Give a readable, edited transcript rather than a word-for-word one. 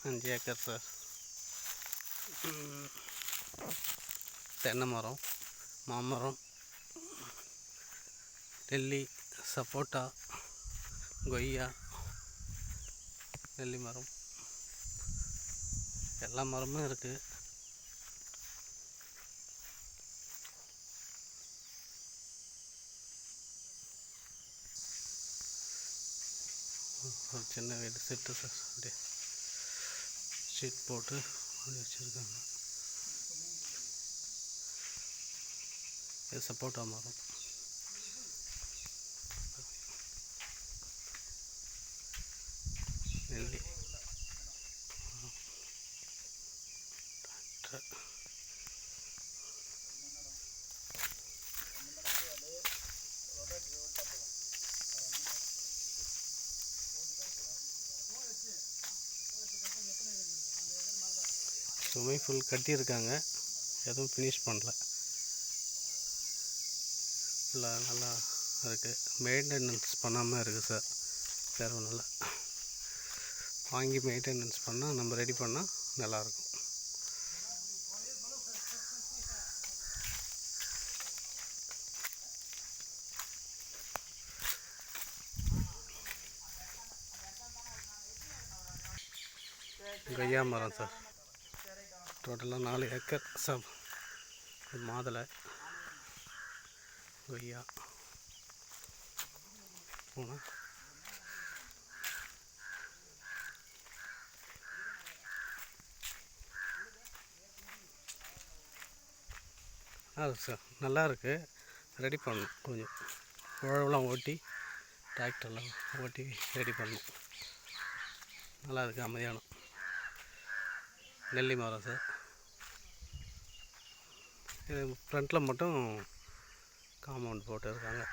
5 acre sir. தென்னை மரம், மாமரம், நெல்லி, சப்போட்டா, கொய்யா, நெல்லி மரம், எல்லா மரமும் இருக்குது. ஒரு சின்ன வீடு செட்டு சார். அப்படியே ஷீட் போட்டு அப்படி வச்சுருக்காங்க. இது சப்போட்டா மரம். நெல்லி, ஸ்விம்மிங் பூல் கட்டியிருக்காங்க, எதுவும் ஃபினிஷ் பண்ணல. ஃபுல்லாக நல்லா இருக்குது. மெயின்டெனன்ஸ் பண்ணாமல் இருக்குது சார். வேறு ஒன்றும் இல்லை. வாங்கி மெயின்டெனன்ஸ் பண்ணால் நம்ம ரெடி பண்ணால் நல்லாயிருக்கும். கொய்யா மரம் சார். டோட்டலாக 4 ஏக்கர் சார். மாதுளை, கொய்யா, பூனை, சார் நல்லா இருக்குது. ரெடி பண்ணணும், கொஞ்சம் உழவெல்லாம் ஓட்டி டிராக்டர்லாம் ஓட்டி ரெடி பண்ணணும். நல்லா இருக்குது, அமைதியான. நெல்லி மரம் சார். இது ஃப்ரண்ட்டில் மட்டும் காம்பவுண்ட் போட்டு இருக்காங்க.